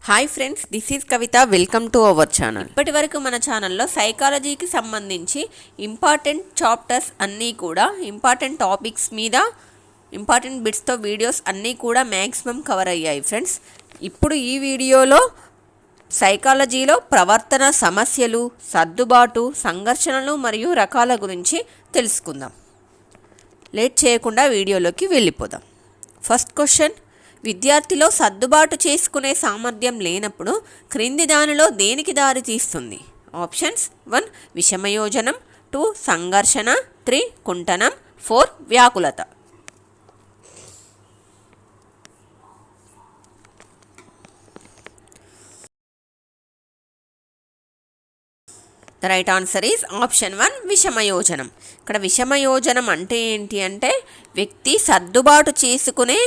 Hi friends, this is Kavitha. Welcome to our channel. ఇప్పటి వరకు మన ఛానల్లో సైకాలజీకి సంబంధించి ఇంపార్టెంట్ చాప్టర్స్ అన్నీ కూడా ఇంపార్టెంట్ టాపిక్స్ మీద ఇంపార్టెంట్ బిట్స్తో వీడియోస్ అన్నీ కూడా మ్యాక్సిమం కవర్ అయ్యాయి ఫ్రెండ్స్. ఇప్పుడు ఈ వీడియోలో సైకాలజీలో ప్రవర్తన సమస్యలు, సర్దుబాటు, సంఘర్షణలు మరియు రకాల గురించి తెలుసుకుందాం. లేట్ చేయకుండా వీడియోలోకి వెళ్ళిపోదాం. ఫస్ట్ క్వశ్చన్: విద్యార్థిలో సర్దుబాటు చేసుకునే సామర్థ్యం లేనప్పుడు క్రింది దానిలో దేనికి దారి తీస్తుంది? ఆప్షన్స్: 1 విషమయోజనం, 2 సంఘర్షణ, 3 కుంటనం, 4 వ్యాకులత. The right answer is option 1 విషమయోజనం. ఇక్కడ విషమయోజనం అంటే ఏంటి అంటే వ్యక్తి సర్దుబాటు చేసుకునే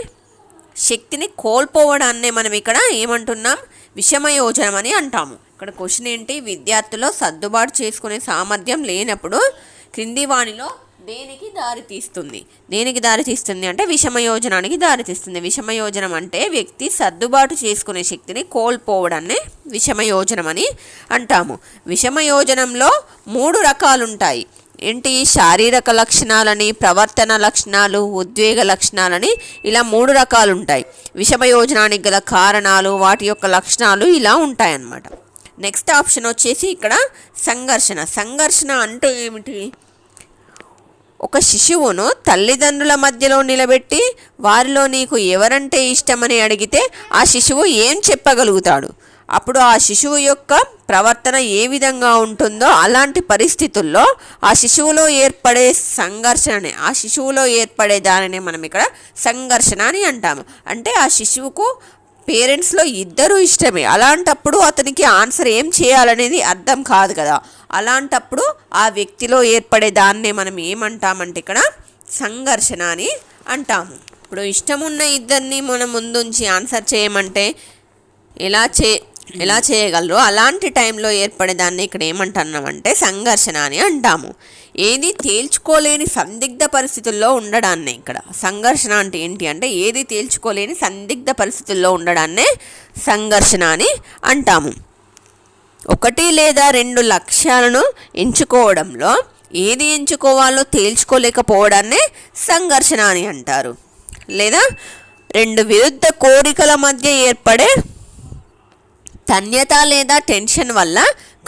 శక్తిని కోల్పోవడాన్నే మనం ఇక్కడ ఏమంటున్నాం? విషమయోజనం అని అంటాము. ఇక్కడ క్వశ్చన్ ఏంటి? విద్యార్థుల్లో సర్దుబాటు చేసుకునే సామర్థ్యం లేనప్పుడు క్రింది వానిలో దేనికి దారితీస్తుంది? దేనికి దారితీస్తుంది అంటే విషమయోజనానికి దారితీస్తుంది. విషమయోజనం అంటే వ్యక్తి సర్దుబాటు చేసుకునే శక్తిని కోల్పోవడాన్ని విషమయోజనం అని అంటాము. విషమయోజనంలో 3 రకాలుంటాయి. ఏంటి? శారీరక లక్షణాలని, ప్రవర్తన లక్షణాలు, ఉద్వేగ లక్షణాలని, ఇలా 3 రకాలు ఉంటాయి. విషమయోజనానికి గల కారణాలు, వాటి యొక్క లక్షణాలు ఇలా ఉంటాయన్నమాట. నెక్స్ట్ ఆప్షన్ వచ్చేసి ఇక్కడ సంఘర్షణ. సంఘర్షణ అంటే ఏమిటి? ఒక శిశువును తల్లిదండ్రుల మధ్యలో నిలబెట్టి వారిలో నీకు ఎవరంటే ఇష్టమని అడిగితే ఆ శిశువు ఏం చెప్పగలుగుతాడు? అప్పుడు ఆ శిశువు యొక్క ప్రవర్తన ఏ విధంగా ఉంటుందో అలాంటి పరిస్థితుల్లో ఆ శిశువులో ఏర్పడే సంఘర్షణని, ఆ శిశువులో ఏర్పడే దానిని మనం ఇక్కడ సంఘర్షణ అని అంటాము. అంటే ఆ శిశువుకు పేరెంట్స్లో ఇద్దరు ఇష్టమే, అలాంటప్పుడు అతనికి ఆన్సర్ ఏం చేయాలనేది అర్థం కాదు కదా. అలాంటప్పుడు ఆ వ్యక్తిలో ఏర్పడే దాన్నే మనం ఏమంటామంటే ఇక్కడ సంఘర్షణ అని అంటాము. ఇప్పుడు ఇష్టమున్న ఇద్దరిని మనం ముందుంచి ఆన్సర్ చేయమంటే ఎలా చేయగలరో అలాంటి టైంలో ఏర్పడేదాన్ని ఇక్కడ ఏమంటున్నామంటే సంఘర్షణ అని అంటాము. ఏది తేల్చుకోలేని సందిగ్ధ పరిస్థితుల్లో ఉండడాన్నే ఇక్కడ సంఘర్షణ అంటే ఏంటి అంటే ఏది తేల్చుకోలేని సందిగ్ధ పరిస్థితుల్లో ఉండడాన్నే సంఘర్షణ అని అంటాము. 1 లేదా 2 లక్ష్యాలను ఎంచుకోవడంలో ఏది ఎంచుకోవాలో తేల్చుకోలేకపోవడాన్నే సంఘర్షణ అని అంటారు. లేదా 2 విరుద్ధ కోరికల మధ్య ఏర్పడే తన్యత లేదా టెన్షన్ వల్ల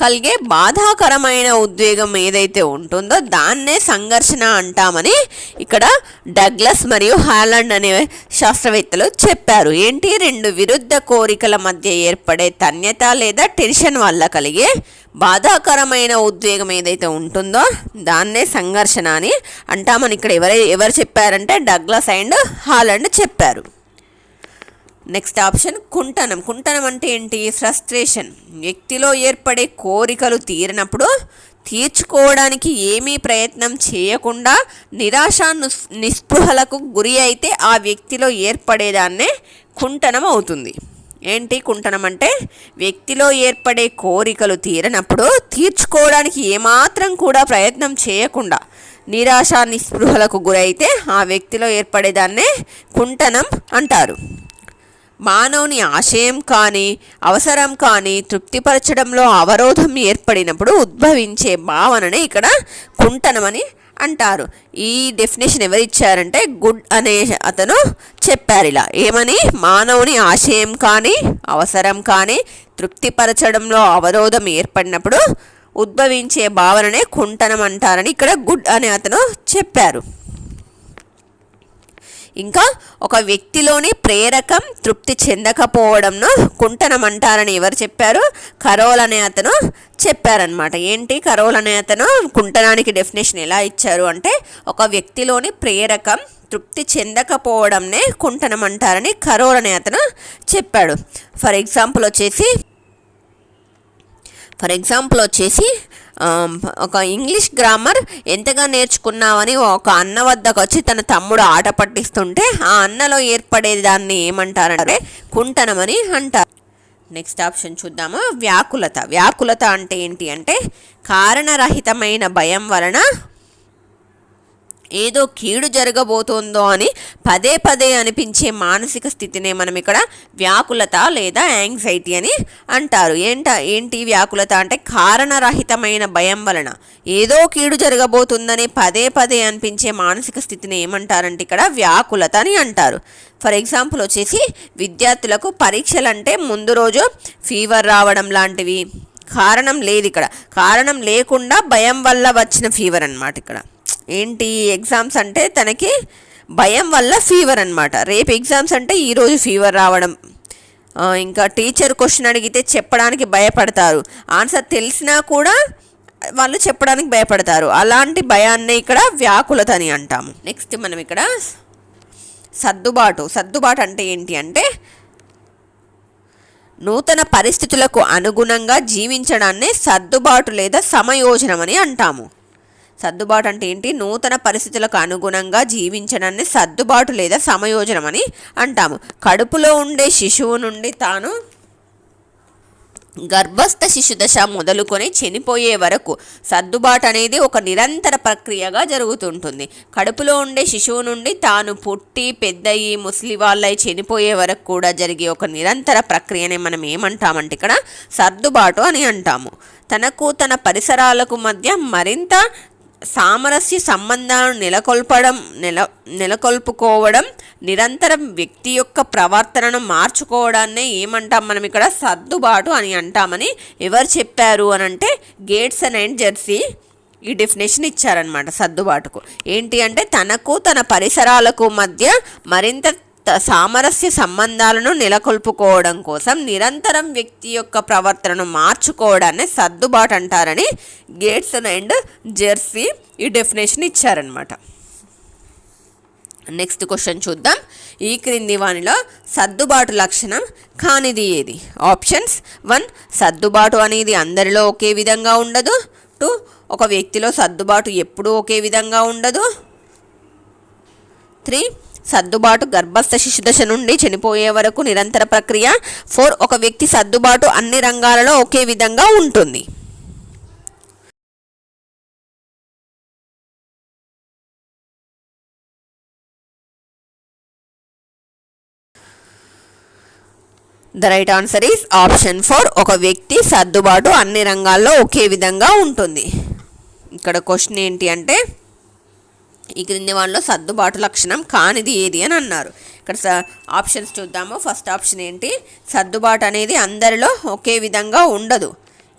కలిగే బాధాకరమైన ఉద్వేగం ఏదైతే ఉంటుందో దాన్నే సంఘర్షణ అంటామని ఇక్కడ డగ్లస్ మరియు హాలండ్ అనే శాస్త్రవేత్తలు చెప్పారు. ఏంటి? 2 విరుద్ధ కోరికల మధ్య ఏర్పడే తన్యత లేదా టెన్షన్ వల్ల కలిగే బాధాకరమైన ఉద్వేగం ఏదైతే ఉంటుందో దాన్నే సంఘర్షణ అని అంటామని ఇక్కడ ఎవరు చెప్పారంటే డగ్లస్ అండ్ హాలండ్ చెప్పారు. నెక్స్ట్ ఆప్షన్ కుంటనం. కుంటనం అంటే ఏంటి? ఫ్రస్ట్రేషన్. వ్యక్తిలో ఏర్పడే కోరికలు తీరినప్పుడు తీర్చుకోవడానికి ఏమీ ప్రయత్నం చేయకుండా నిరాశ నిస్పృహలకు గురి అయితే ఆ వ్యక్తిలో ఏర్పడేదాన్నే కుంటనం అవుతుంది. ఏంటి కుంటనం అంటే? వ్యక్తిలో ఏర్పడే కోరికలు తీరినప్పుడు తీర్చుకోవడానికి ఏమాత్రం కూడా ప్రయత్నం చేయకుండా నిరాశ నిస్పృహలకు గురైతే ఆ వ్యక్తిలో ఏర్పడేదాన్నే కుంటనం అంటారు. మానవుని ఆశయం కానీ అవసరం కానీ తృప్తిపరచడంలో అవరోధం ఏర్పడినప్పుడు ఉద్భవించే భావననే ఇక్కడ కుంటనమని అంటారు. ఈ డెఫినేషన్ ఎవరిచ్చారంటే గుడ్ అనే అతను చెప్పారు. ఇలా ఏమని? మానవుని ఆశయం కానీ అవసరం కానీ తృప్తిపరచడంలో అవరోధం ఏర్పడినప్పుడు ఉద్భవించే భావననే కుంటనం అంటారని ఇక్కడ గుడ్ అనే అతను చెప్పారు. ఇంకా ఒక వ్యక్తిలోని ప్రేరకం తృప్తి చెందకపోవడంను కుంటనం అంటారని ఎవరు చెప్పారు? కరోల్ అనే అతను చెప్పారనమాట. ఏంటి? కరోల్ అనే అతను కుంటనానికి డెఫినేషన్ ఎలా ఇచ్చారు అంటే ఒక వ్యక్తిలోని ప్రేరకం తృప్తి చెందకపోవడంనే కుంటనం అంటారని కరోల్ అనే అతను చెప్పాడు. ఫర్ ఎగ్జాంపుల్ వచ్చేసి ఒక ఇంగ్లీష్ గ్రామర్ ఎంతగా నేర్చుకున్నావని ఒక అన్న వద్దకు వచ్చి తన తమ్ముడు ఆట పట్టిస్తుంటే ఆ అన్నలో ఏర్పడేదాన్ని ఏమంటారంటే కుంటనమని అంటారు. నెక్స్ట్ ఆప్షన్ చూద్దాము. వ్యాకులత. వ్యాకులత అంటే ఏంటి అంటే కారణరహితమైన భయం వలన ఏదో కీడు జరగబోతోందో అని పదే పదే అనిపించే మానసిక స్థితినే మనం ఇక్కడ వ్యాకులత లేదా యాంగ్జైటీ అని అంటారు. ఏంటి వ్యాకులత అంటే కారణరహితమైన భయం వలన ఏదో కీడు జరగబోతుందని పదే పదే అనిపించే మానసిక స్థితిని ఏమంటారంటే ఇక్కడ వ్యాకులత అని అంటారు. ఫర్ ఎగ్జాంపుల్ వచ్చేసి విద్యార్థులకు పరీక్షలంటే ముందు రోజు ఫీవర్ రావడం లాంటివి. కారణం లేదు, ఇక్కడ కారణం లేకుండా భయం వల్ల వచ్చిన ఫీవర్ అన్నమాట. ఇక్కడ ఏంటి ఎగ్జామ్స్ అంటే తనకి భయం వల్ల ఫీవర్ అనమాట. రేపు ఎగ్జామ్స్ అంటే ఈరోజు ఫీవర్ రావడం. ఇంకా టీచర్ క్వశ్చన్ అడిగితే చెప్పడానికి భయపడతారు, ఆన్సర్ తెలిసినా కూడా వాళ్ళు చెప్పడానికి భయపడతారు. అలాంటి భయాన్నే ఇక్కడ వ్యాకులత అని అంటాము. నెక్స్ట్ మనం ఇక్కడ సర్దుబాటు అంటే ఏంటి అంటే నూతన పరిస్థితులకు అనుగుణంగా జీవించడాన్నే సర్దుబాటు లేదా సమయోజనం అని అంటాము. సర్దుబాటు అంటే ఏంటి? నూతన పరిస్థితులకు అనుగుణంగా జీవించడాన్ని సర్దుబాటు లేదా సమయోజనం అని అంటాము. కడుపులో ఉండే శిశువు నుండి తాను గర్భస్థ శిశుదశ మొదలుకొని చనిపోయే వరకు సర్దుబాటు అనేది ఒక నిరంతర ప్రక్రియగా జరుగుతుంటుంది. కడుపులో ఉండే శిశువు నుండి తాను పుట్టి పెద్దయి ముసలి వాళ్ళై చనిపోయే వరకు కూడా జరిగే ఒక నిరంతర ప్రక్రియనే మనం ఏమంటామంటే ఇక్కడ సర్దుబాటు అని అంటాము. తనకు తన పరిసరాలకు మధ్య మరింత సామరస్య సంబంధాలను నెలకొల్పుకోవడం, నిరంతరం వ్యక్తి యొక్క ప్రవర్తనను మార్చుకోవడాన్నే ఏమంటాం మనం ఇక్కడ సర్దుబాటు అని అంటామని ఎవరు చెప్పారు అని అంటే గేట్స్ అండ్ జెర్సీ ఈ డెఫినేషన్ ఇచ్చారనమాట సర్దుబాటుకు. ఏంటి అంటే తనకు తన పరిసరాలకు మధ్య మరింత సామరస్య సంబంధాలను నెలకొల్పుకోవడం కోసం నిరంతరం వ్యక్తి యొక్క ప్రవర్తనను మార్చుకోవడాన్ని సర్దుబాటు అంటారని గేట్స్ అండ్ జెర్సీ ఈ డెఫినేషన్ ఇచ్చారనమాట. నెక్స్ట్ క్వశ్చన్ చూద్దాం. ఈ క్రింది వానిలో సర్దుబాటు లక్షణం కానిది ఏది? ఆప్షన్స్ 1 సర్దుబాటు అనేది అందరిలో ఒకే విధంగా ఉండదు. 2 ఒక వ్యక్తిలో సర్దుబాటు ఎప్పుడూ ఒకే విధంగా ఉండదు. 3 సర్దుబాటు గర్భస్థ శిశుదశ నుండి చనిపోయే వరకు నిరంతర ప్రక్రియ. 4 ఒక వ్యక్తి సర్దుబాటు అన్ని రంగాలలో ఒకే విధంగా ఉంటుంది. The right answer is option 4 ఒక వ్యక్తి సర్దుబాటు అన్ని రంగాల్లో ఒకే విధంగా ఉంటుంది. ఇక్కడ క్వశ్చన్ ఏంటి అంటే ఈ క్రింది వానిలో సర్దుబాటు లక్షణం కానిది ఏది అని అన్నారు. ఇక్కడ ఆప్షన్స్ చూద్దాము. ఫస్ట్ ఆప్షన్ ఏంటి? సర్దుబాటు అనేది అందరిలో ఒకే విధంగా ఉండదు.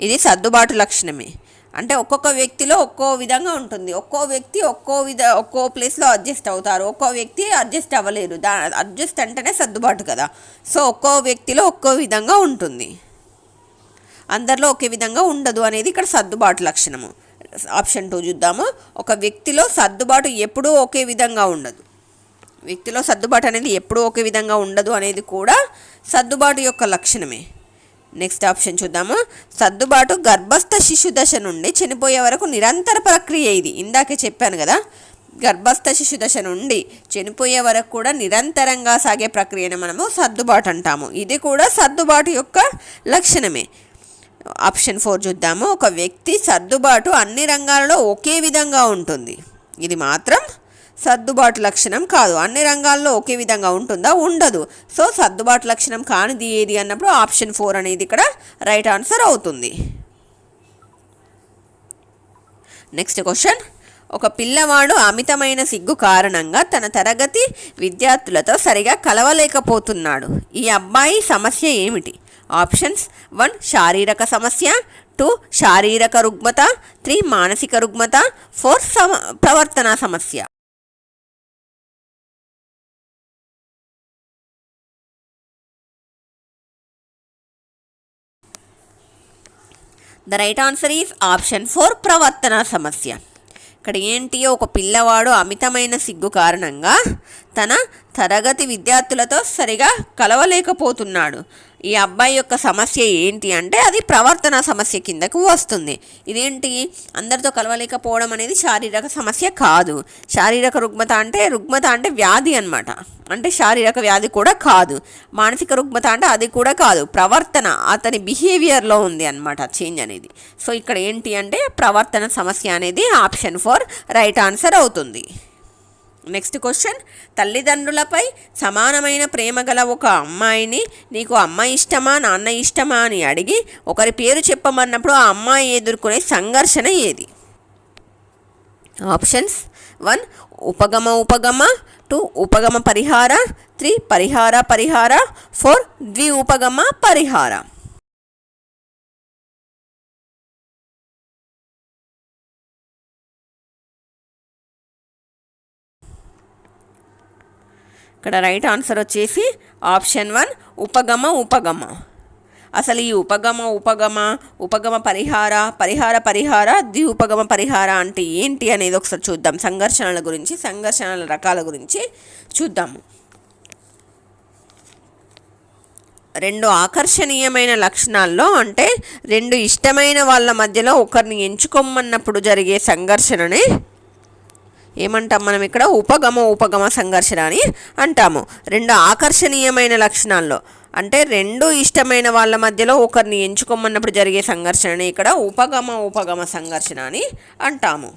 ఇది సర్దుబాటు లక్షణమే. అంటే ఒక్కొక్క వ్యక్తిలో ఒక్కో విధంగా ఉంటుంది. ఒక్కో వ్యక్తి ఒక్కో ప్లేస్లో అడ్జస్ట్ అవుతారు, ఒక్కో వ్యక్తి అడ్జస్ట్ అవ్వలేరు. అడ్జస్ట్ అంటేనే సర్దుబాటు కదా. సో ఒక్కో వ్యక్తిలో ఒక్కో విధంగా ఉంటుంది, అందరిలో ఒకే విధంగా ఉండదు అనేది ఇక్కడ సర్దుబాటు లక్షణము. ఆప్షన్ 2 చూద్దాము. ఒక వ్యక్తిలో సర్దుబాటు ఎప్పుడూ ఒకే విధంగా ఉండదు. వ్యక్తిలో సర్దుబాటు అనేది ఎప్పుడూ ఒకే విధంగా ఉండదు అనేది కూడా సర్దుబాటు యొక్క లక్షణమే. నెక్స్ట్ ఆప్షన్ చూద్దాము. సర్దుబాటు గర్భస్థ శిశు దశ నుండి చనిపోయే వరకు నిరంతర ప్రక్రియ. ఇది ఇందాకే చెప్పాను కదా, గర్భస్థ శిశు దశ నుండి చనిపోయే వరకు కూడా నిరంతరంగా సాగే ప్రక్రియను మనము సర్దుబాటు అంటాము. ఇది కూడా సర్దుబాటు యొక్క లక్షణమే. ఆప్షన్ 4 చూద్దాము. ఒక వ్యక్తి సర్దుబాటు అన్ని రంగాలలో ఒకే విధంగా ఉంటుంది. ఇది మాత్రం సర్దుబాటు లక్షణం కాదు. అన్ని రంగాల్లో ఒకే విధంగా ఉంటుందా? ఉండదు. సో సర్దుబాటు లక్షణం కానిది ఏది అన్నప్పుడు ఆప్షన్ 4 అనేది ఇక్కడ రైట్ ఆన్సర్ అవుతుంది. Next question. ఒక పిల్లవాడు అమితమైన సిగ్గు కారణంగా తన తరగతి విద్యార్థులతో సరిగా కలవలేకపోతున్నాడు. ఈ అబ్బాయి సమస్య ఏమిటి? ఆప్షన్స్ 1 శారీరక సమస్య, 2 శారీరక రుగ్మత, 3 మానసిక రుగ్మత, 4 ప్రవర్తన సమస్య. The right answer is option 4 ప్రవర్తన సమస్య. ఇక్కడ ఏంటి? ఒక పిల్లవాడు అమితమైన సిగ్గు కారణంగా తన తరగతి విద్యార్థులతో సరిగా కలవలేకపోతున్నాడు. ఈ అబ్బాయి యొక్క సమస్య ఏంటి అంటే అది ప్రవర్తన సమస్య కిందకు వస్తుంది. ఇదేంటి? అందరితో కలవలేకపోవడం అనేది శారీరక సమస్య కాదు. శారీరక రుగ్మత అంటే వ్యాధి అన్నమాట. అంటే శారీరక వ్యాధి కూడా కాదు. మానసిక రుగ్మత అంటే అది కూడా కాదు. ప్రవర్తన, అతని బిహేవియర్లో ఉంది అన్నమాట చేంజ్ అనేది. సో ఇక్కడ ఏంటి అంటే ప్రవర్తన సమస్య అనేది ఆప్షన్ 4 రైట్ ఆన్సర్ అవుతుంది. నెక్స్ట్ క్వశ్చన్, తల్లిదండ్రులపై సమానమైన ప్రేమ గల ఒక అమ్మాయిని నీకు అమ్మ ఇష్టమా నాన్న ఇష్టమా అని అడిగి ఒకరి పేరు చెప్పమన్నప్పుడు ఆ అమ్మాయి ఎదుర్కొనే సంఘర్షణ ఏది? ఆప్షన్స్: 1 ఉపగమ ఉపగమ, 2 ఉపగమ పరిహార, 3 పరిహార పరిహార, 4 ద్వి ఉపగమ పరిహార. ఇక్కడ రైట్ ఆన్సర్ వచ్చేసి ఆప్షన్ 1 ఉపగమ ఉపగమ. అసలు ఈ ఉపగమ ఉపగమ, ఉపగమ పరిహార, పరిహార పరిహార, ద్వి ఉపగమ పరిహార అంటే ఏంటి అనేది ఒకసారి చూద్దాం. సంఘర్షణల గురించి, సంఘర్షణల రకాల గురించి చూద్దాము. రెండు ఆకర్షణీయమైన లక్షణాల్లో అంటే రెండు ఇష్టమైన వాళ్ళ మధ్యలో ఒకరిని ఎంచుకోమన్నప్పుడు జరిగే సంఘర్షణనే ఏమంటాం మనం ఇక్కడ? ఉపగమ ఉపగమ సంఘర్షణ అని అంటాము. రెండు ఆకర్షణీయమైన లక్షణాల్లో అంటే రెండు ఇష్టమైన వాళ్ళ మధ్యలో ఒకరిని ఎంచుకోమన్నప్పుడు జరిగే సంఘర్షణని ఇక్కడ ఉపగమ ఉపగమ సంఘర్షణ అని అంటాము.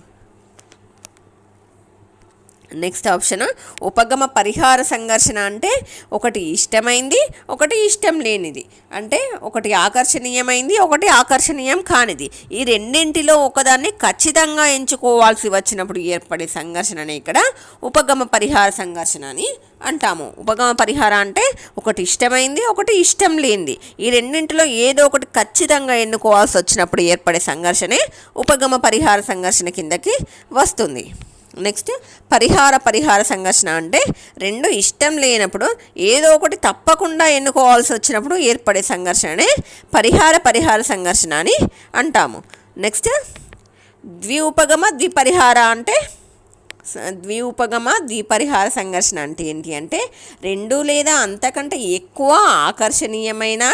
నెక్స్ట్ ఆప్షన్ ఉపగమ పరిహార సంఘర్షణ అంటే ఒకటి ఇష్టమైంది, ఒకటి ఇష్టం లేనిది. అంటే ఒకటి ఆకర్షణీయమైంది, ఒకటి ఆకర్షణీయం కానిది. ఈ రెండింటిలో ఒకదాన్ని ఖచ్చితంగా ఎంచుకోవాల్సి వచ్చినప్పుడు ఏర్పడే సంఘర్షణని ఇక్కడ ఉపగమ పరిహార సంఘర్షణ అని అంటాము. ఉపగమ పరిహార అంటే ఒకటి ఇష్టమైంది, ఒకటి ఇష్టం లేనిది. ఈ రెండింటిలో ఏదో ఒకటి ఖచ్చితంగా ఎన్నుకోవాల్సి వచ్చినప్పుడు ఏర్పడే సంఘర్షణే ఉపగమ పరిహార సంఘర్షణ కిందకి వస్తుంది. నెక్స్ట్ పరిహార పరిహార సంఘర్షణ అంటే రెండు ఇష్టం లేనప్పుడు ఏదో ఒకటి తప్పకుండా ఎన్నుకోవాల్సి వచ్చినప్పుడు ఏర్పడే సంఘర్షణనే పరిహార పరిహార సంఘర్షణ అని అంటాము. నెక్స్ట్ ద్వి ఉపగమ ద్విపరిహార అంటే ద్వి ఉపగమ ద్విపరిహార సంఘర్షణ అంటే ఏంటి అంటే రెండు లేదా అంతకంటే ఎక్కువ ఆకర్షణీయమైన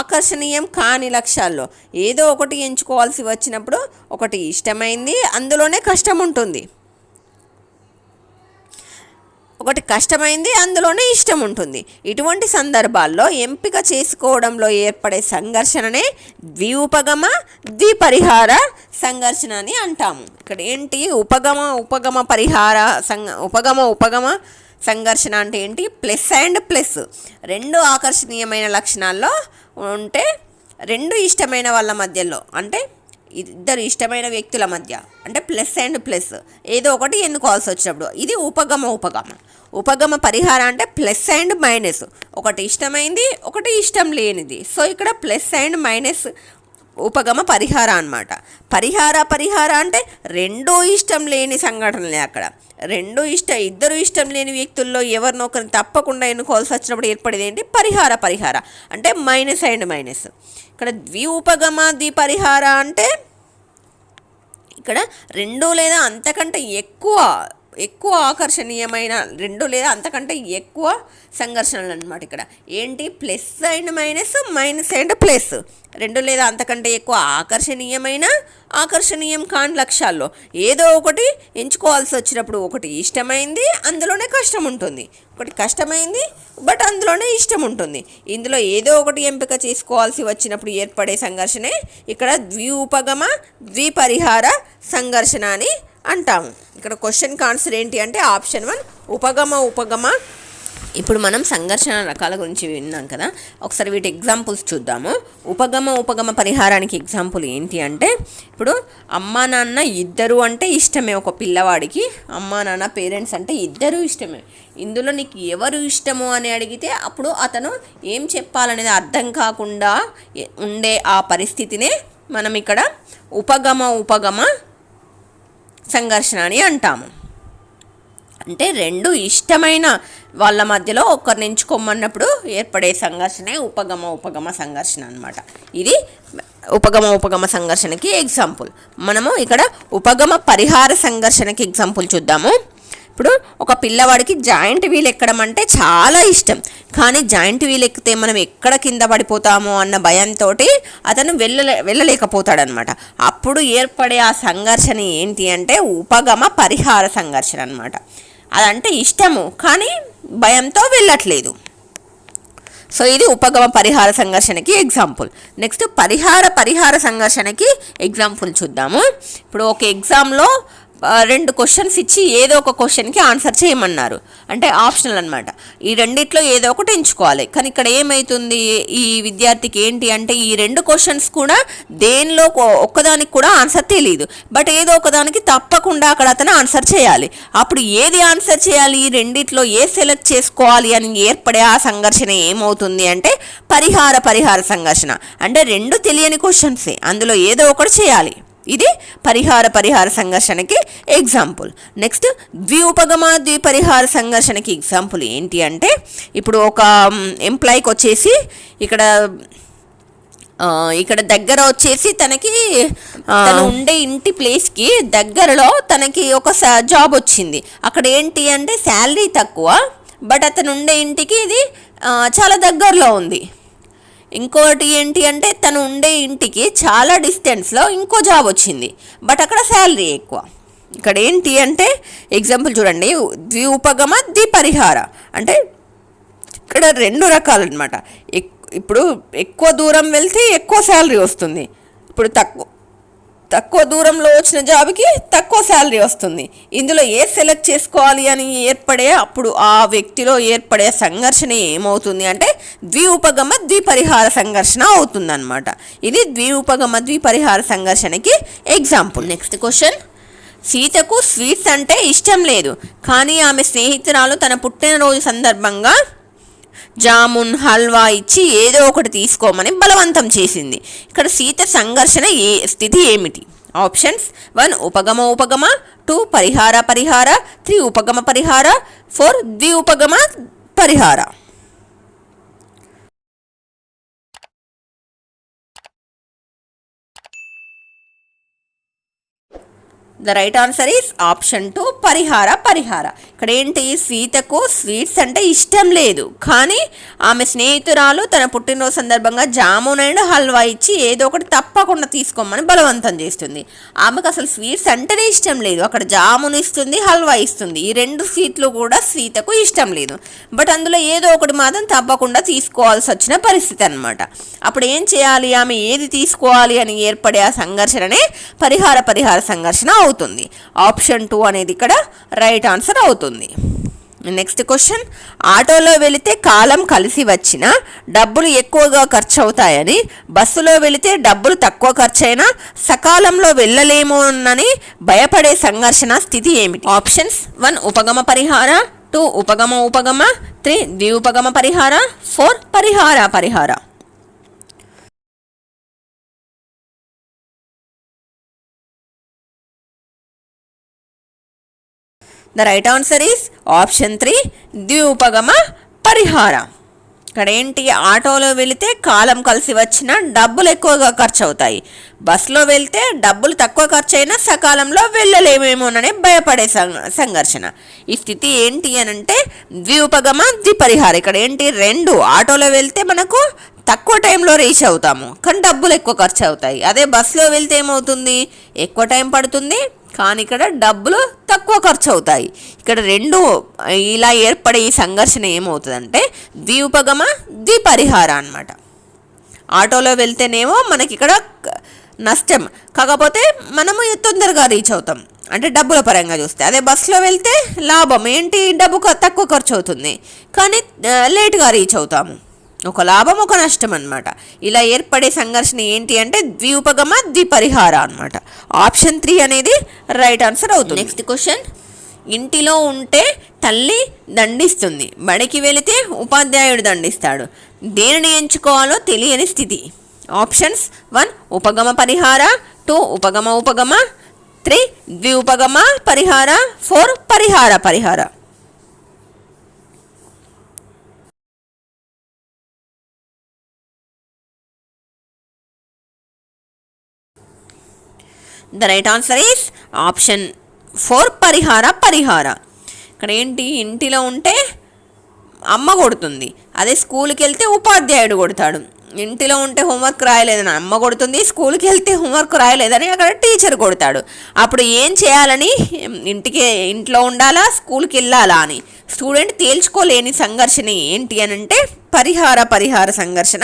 ఆకర్షణీయం కాని లక్ష్యాల్లో ఏదో ఒకటి ఎంచుకోవాల్సి వచ్చినప్పుడు ఒకటి ఇష్టమైంది, అందులోనే కష్టం ఉంటుంది. ఒకటి కష్టమైంది, అందులోనే ఇష్టం ఉంటుంది. ఇటువంటి సందర్భాల్లో ఎంపిక చేసుకోవడంలో ఏర్పడే సంఘర్షణనే ద్వి ఉపగమ ద్విపరిహార సంఘర్షణ అని అంటాము. ఇక్కడ ఏంటి? ఉపగమ ఉపగమ పరిహార ఉపగమ ఉపగమ సంఘర్షణ అంటే ఏంటి? Plus and plus. రెండు ఆకర్షణీయమైన లక్షణాల్లో ఉంటే రెండు ఇష్టమైన వాళ్ళ మధ్యలో అంటే ఇద్దరు ఇష్టమైన వ్యక్తుల మధ్య అంటే ప్లస్ అండ్ ప్లస్ ఏదో ఒకటి ఎన్నుకోవాల్సి వచ్చినప్పుడు ఇది ఉపగమ ఉపగమ. ఉపగమ పరిహార అంటే ప్లస్ అండ్ మైనస్, ఒకటి ఇష్టమైంది, ఒకటి ఇష్టం లేనిది. సో ఇక్కడ ప్లస్ అండ్ మైనస్ ఉపగమ పరిహార అన్నమాట. పరిహార పరిహార అంటే రెండూ ఇష్టం లేని సంఘటనలే. అక్కడ ఇద్దరు ఇష్టం లేని వ్యక్తుల్లో ఎవరినొకరిని తప్పకుండా ఎన్నుకోవాల్సి వచ్చినప్పుడు ఏర్పడేది ఏంటి? పరిహార పరిహార అంటే మైనస్ అండ్ మైనస్. ఇక్కడ ద్వి ఉపగమ ద్విపరిహార అంటే ఇక్కడ రెండు లేదా అంతకంటే ఎక్కువ ఆకర్షణీయమైన రెండు లేదా అంతకంటే ఎక్కువ సంఘర్షణలు అన్నమాట. ఇక్కడ ఏంటి? Plus and minus, minus and plus. రెండు లేదా అంతకంటే ఎక్కువ ఆకర్షణీయమైన ఆకర్షణీయం కాని లక్ష్యాల్లో ఏదో ఒకటి ఎంచుకోవాల్సి వచ్చినప్పుడు ఒకటి ఇష్టమైంది, అందులోనే కష్టం ఉంటుంది. ఒకటి కష్టమైంది బట్ అందులోనే ఇష్టం ఉంటుంది. ఇందులో ఏదో ఒకటి ఎంపిక చేసుకోవాల్సి వచ్చినప్పుడు ఏర్పడే సంఘర్షణే ఇక్కడ ద్వి ఉపగమ ద్విపరిహార సంఘర్షణ అని అంటాము. ఇక్కడ క్వశ్చన్కి ఆన్సర్ ఏంటి అంటే ఆప్షన్ 1 ఉపగమ ఉపగమ. ఇప్పుడు మనం సంఘర్షణ రకాల గురించి విన్నాం కదా, ఒకసారి వీటి ఎగ్జాంపుల్స్ చూద్దాము. ఉపగమ ఉపగమ పరిహారానికి ఎగ్జాంపుల్ ఏంటి అంటే ఇప్పుడు అమ్మా నాన్న ఇద్దరు అంటే ఇష్టమే. ఒక పిల్లవాడికి అమ్మా నాన్న పేరెంట్స్ అంటే ఇద్దరు ఇష్టమే. ఇందులో నీకు ఎవరు ఇష్టము అని అడిగితే అప్పుడు అతను ఏం చెప్పాలనేది అర్థం కాకుండా ఉండే ఆ పరిస్థితినే మనం ఇక్కడ ఉపగమ ఉపగమ సంఘర్షణ అని అంటాము. అంటే రెండు ఇష్టమైన వాళ్ళ మధ్యలో ఒకరిని ఎంచుకోమన్నప్పుడు ఏర్పడే సంఘర్షణే ఉపగమ ఉపగమ సంఘర్షణ అన్నమాట. ఇది ఉపగమ ఉపగమ సంఘర్షణకి ఎగ్జాంపుల్. మనము ఇక్కడ ఉపగమ పరిహార సంఘర్షణకి ఎగ్జాంపుల్ చూద్దాము. ఇప్పుడు ఒక పిల్లవాడికి జాయింట్ వీల్ ఎక్కడం అంటే చాలా ఇష్టం, కానీ జాయింట్ వీల్ ఎక్కితే మనం ఎక్కడ కింద పడిపోతామో అన్న భయంతో అతను వెళ్ళలేకపోతాడనమాట. అప్పుడు ఏర్పడే ఆ సంఘర్షణ ఏంటి అంటే ఉపగమ పరిహార సంఘర్షణ అనమాట. అదంటే ఇష్టము కానీ భయంతో వెళ్ళట్లేదు. సో ఇది ఉపగమ పరిహార సంఘర్షణకి ఎగ్జాంపుల్. నెక్స్ట్ పరిహార పరిహార సంఘర్షణకి ఎగ్జాంపుల్ చూద్దాము. ఇప్పుడు ఒక ఎగ్జామ్లో రెండు క్వశ్చన్స్ ఇచ్చి ఏదో ఒక క్వశ్చన్కి ఆన్సర్ చేయమన్నారు, అంటే ఆప్షనల్ అనమాట. ఈ రెండిట్లో ఏదో ఒకటి ఎంచుకోవాలి. కానీ ఇక్కడ ఏమవుతుంది, ఈ విద్యార్థికి ఏంటి అంటే ఈ రెండు క్వశ్చన్స్ కూడా దేనిలో ఒక్కదానికి కూడా ఆన్సర్ తెలియదు, బట్ ఏదో ఒకదానికి తప్పకుండా అక్కడ అతను ఆన్సర్ చేయాలి. అప్పుడు ఏది ఆన్సర్ చేయాలి, ఈ రెండిట్లో ఏ సెలెక్ట్ చేసుకోవాలి అని ఏర్పడే ఆ సంఘర్షణ ఏమవుతుంది అంటే పరిహార సంఘర్షణ. అంటే రెండు తెలియని క్వశ్చన్సే, అందులో ఏదో ఒకటి చేయాలి. ఇది పరిహార సంఘర్షణకి ఎగ్జాంపుల్. నెక్స్ట్ ద్విపగమ ద్విపరిహార సంఘర్షణకి ఎగ్జాంపుల్ ఏంటి అంటే, ఇప్పుడు ఒక ఎంప్లాయీకి వచ్చేసి ఇక్కడ దగ్గర వచ్చేసి తనకి తను ఉండే ఇంటి ప్లేస్కి దగ్గరలో తనకి ఒక జాబ్ వచ్చింది. అక్కడ ఏంటి అంటే శాలరీ తక్కువ, బట్ అతను ఉండే ఇంటికి ఇది చాలా దగ్గరలో ఉంది. ఇంకోటి ఏంటి అంటే తను ఉండే ఇంటికి చాలా డిస్టెన్స్లో ఇంకో జాబ్ వచ్చింది, బట్ అక్కడ శాలరీ ఎక్కువ. ఇక్కడ ఏంటి అంటే ఎగ్జాంపుల్ చూడండి, ద్విపగమ ద్విపరిహార అంటే ఇక్కడ రెండు రకాలు అనమాట. ఇప్పుడు ఎక్కువ దూరం వెళ్తే ఎక్కువ శాలరీ వస్తుంది, ఇప్పుడు తక్కువ దూరంలో వచ్చిన జాబ్కి తక్కువ శాలరీ వస్తుంది. ఇందులో ఏ సెలెక్ట్ చేసుకోవాలి అని అప్పుడు ఆ వ్యక్తిలో ఏర్పడే సంఘర్షణ ఏమవుతుంది అంటే ద్విపగమ ద్విపరిహార సంఘర్షణ అవుతుందన్నమాట. ఇది ద్విపగమ ద్విపరిహార సంఘర్షణకి ఎగ్జాంపుల్. నెక్స్ట్ క్వశ్చన్, సీతకు స్వీట్స్ అంటే ఇష్టం లేదు, కానీ ఆమె స్నేహితురాలు తన పుట్టినరోజు సందర్భంగా జామున్ హల్వా ఇచ్చి ఏదో ఒకటి తీసుకోమని బలవంతం చేసింది. ఇక్కడ సీత సంఘర్షణ స్థితి ఏమిటి? ఆప్షన్స్ 1 ఉపగమ 2 పరిహార 3 ఉపగమ పరిహార 4 ద్విపగమ పరిహార. The right answer is option 2 పరిహార. ఇక్కడ ఏంటి, సీతకు స్వీట్స్ అంటే ఇష్టం లేదు, కానీ ఆమె స్నేహితురాలు తన పుట్టినరోజు సందర్భంగా జామున్ అండ్ హల్వా ఇచ్చి ఏదో ఒకటి తప్పకుండా తీసుకోమని బలవంతం చేస్తుంది. ఆమెకు అసలు స్వీట్స్ అంటేనే ఇష్టం లేదు, అక్కడ జామున్ ఇస్తుంది, హల్వా ఇస్తుంది, ఈ రెండు స్వీట్లు కూడా సీతకు ఇష్టం లేదు, బట్ అందులో ఏదో ఒకటి మాత్రం తప్పకుండా తీసుకోవాల్సి వచ్చిన పరిస్థితి అనమాట. అప్పుడు ఏం చేయాలి, ఆమె ఏది తీసుకోవాలి అని ఏర్పడే ఆ సంఘర్షణనే పరిహార సంఘర్షణ అవుతుంది. ఆప్షన్ 2 అనేది ఇక్కడ రైట్ ఆన్సర్ అవుతుంది. నెక్స్ట్ క్వశ్చన్, ఆటోలో వెళితే కాలం కలిసి వచ్చినా డబ్బులు ఎక్కువగా ఖర్చు అవుతాయని, బస్సులో వెళితే డబ్బులు తక్కువ ఖర్చు అయినా సకాలంలో వెళ్ళలేమోనని భయపడే సంఘర్షణ స్థితి ఏమిటి? ఆప్షన్స్ 1 ఉపగమ పరిహార, 2 ఉపగమ 3 ద్విపగమ పరిహార, 4 పరిహార. The right answer is option 3 ద్విపగమ పరిహార. ఇక్కడ ఏంటి, ఆటోలో వెళితే కాలం కలిసి వచ్చినా డబ్బులు ఎక్కువగా ఖర్చు అవుతాయి, బస్సులో వెళ్తే డబ్బులు తక్కువ ఖర్చు అయినా సకాలంలో వెళ్ళలేమేమోననే భయపడే సంఘర్షణ. ఈ స్థితి ఏంటి అని అంటే ద్విపగమ ద్విపరిహార. ఇక్కడ ఏంటి, రెండు ఆటోలో వెళ్తే మనకు తక్కువ టైంలో రీచ్ అవుతాము, కానీ డబ్బులు ఎక్కువ ఖర్చు అవుతాయి. అదే బస్సులో వెళ్తే ఏమవుతుంది, ఎక్కువ టైం పడుతుంది, కానీ ఇక్కడ డబ్బులు తక్కువ ఖర్చు అవుతాయి. ఇక్కడ రెండు ఇలా ఏర్పడే ఈ సంఘర్షణ ఏమవుతుందంటే ద్విపగమ ద్విపరిహార అన్నమాట. ఆటోలో వెళ్తేనేమో మనకి ఇక్కడ నష్టం, కాకపోతే మనము తొందరగా రీచ్ అవుతాం అంటే డబ్బుల పరంగా చూస్తే. అదే బస్సులో వెళ్తే లాభం ఏంటి, డబ్బు తక్కువ ఖర్చు అవుతుంది, కానీ లేట్గా రీచ్ అవుతాము. ఒక లాభం ఒక నష్టం అనమాట. ఇలా ఏర్పడే సంఘర్షణ ఏంటి అంటే ద్విపగమ ద్విపరిహార అనమాట. ఆప్షన్ 3 అనేది రైట్ ఆన్సర్ అవుతుంది. నెక్స్ట్ క్వశ్చన్, ఇంటిలో ఉంటే తల్లి దండిస్తుంది, బడికి వెళితే ఉపాధ్యాయుడు దండిస్తాడు, దేనిని ఎంచుకోవాలో తెలియని స్థితి. ఆప్షన్స్ 1 ఉపగమ పరిహార, 2 ఉపగమ 3 ద్విపగమ పరిహార, 4 పరిహార. The right answer is option 4 పరిహార. ఇక్కడ ఏంటి, ఇంటిలో ఉంటే అమ్మ కొడుతుంది, అదే స్కూల్కి వెళ్తే ఉపాధ్యాయుడు కొడతాడు. ఇంటిలో ఉంటే హోంవర్క్ రాయలేదని అమ్మ కొడుతుంది, స్కూల్కి వెళ్తే హోంవర్క్ రాయలేదని అక్కడ టీచర్ కొడతాడు. అప్పుడు ఏం చేయాలని, ఇంట్లో ఉండాలా స్కూల్కి వెళ్ళాలా అని స్టూడెంట్ తేల్చుకోలేని సంఘర్షణ ఏంటి అని అంటే పరిహార సంఘర్షణ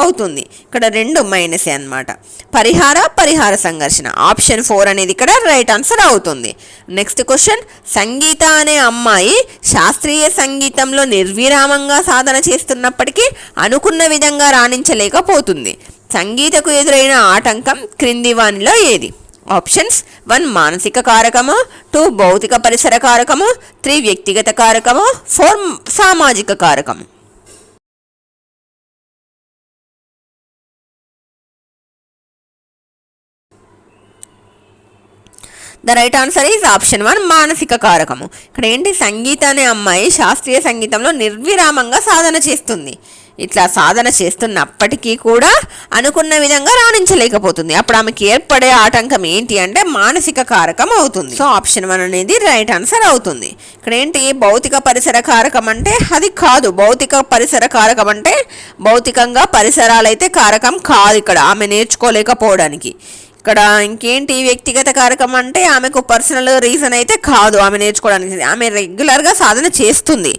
అవుతుంది. ఇక్కడ 2 మైనసే అన్నమాట. పరిహార సంఘర్షణ. ఆప్షన్ 4 అనేది ఇక్కడ రైట్ ఆన్సర్ అవుతుంది. నెక్స్ట్ క్వశ్చన్, సంగీత అనే అమ్మాయి శాస్త్రీయ సంగీతంలో నిర్విరామంగా సాధన చేస్తున్నప్పటికీ అనుకున్న విధంగా రాణించలేకపోతుంది. సంగీతకు ఎదురైన ఆటంకం క్రింది వానిలో ఏది? ఆప్షన్స్ 1 మానసిక కారకము, 2 భౌతిక పరిసర కారకము, 3 వ్యక్తిగత కారకము, 4 సామాజిక కారకము. The right answer is option 1 మానసిక కారకము. ఇక్కడ ఏంటి, సంగీత అనే అమ్మాయి శాస్త్రీయ సంగీతంలో నిర్విరామంగా సాధన చేస్తుంది. ఇట్లా సాధన చేస్తున్నప్పటికీ కూడా అనుకున్న విధంగా రాణించలేకపోతుంది. అప్పుడు ఆమెకి ఏర్పడే ఆటంకం ఏంటి అంటే మానసిక కారకం అవుతుంది. సో ఆప్షన్ 1 అనేది రైట్ ఆన్సర్ అవుతుంది. ఇక్కడ ఏంటి, భౌతిక పరిసర కారకం అంటే అది కాదు. భౌతిక పరిసర కారకం అంటే భౌతికంగా పరిసరాలు అయితే కారకం కాదు ఇక్కడ ఆమె నేర్చుకోలేకపోవడానికి. ఇక్కడ ఇంకేంటి, వ్యక్తిగత కారకం అంటే ఆమెకు పర్సనల్ రీజన్ అయితే కాదు ఆమె నేర్చుకోవడానికి, ఆమె రెగ్యులర్గా సాధన చేస్తుంది.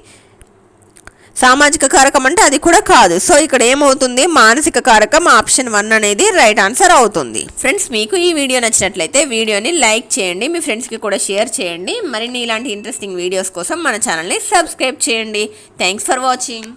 సామాజిక కారకం అంటే అది కూడా కాదు. సో ఇక్కడ ఏమవుతుంది, మానసిక కారకం ఆప్షన్ 1 అనేది రైట్ ఆన్సర్ అవుతుంది. ఫ్రెండ్స్, మీకు ఈ వీడియో నచ్చినట్లయితే వీడియోని లైక్ చేయండి, మీ ఫ్రెండ్స్కి కూడా షేర్ చేయండి. మరిన్ని ఇలాంటి ఇంట్రెస్టింగ్ వీడియోస్ కోసం మన ఛానల్ని సబ్స్క్రైబ్ చేయండి. Thanks for watching.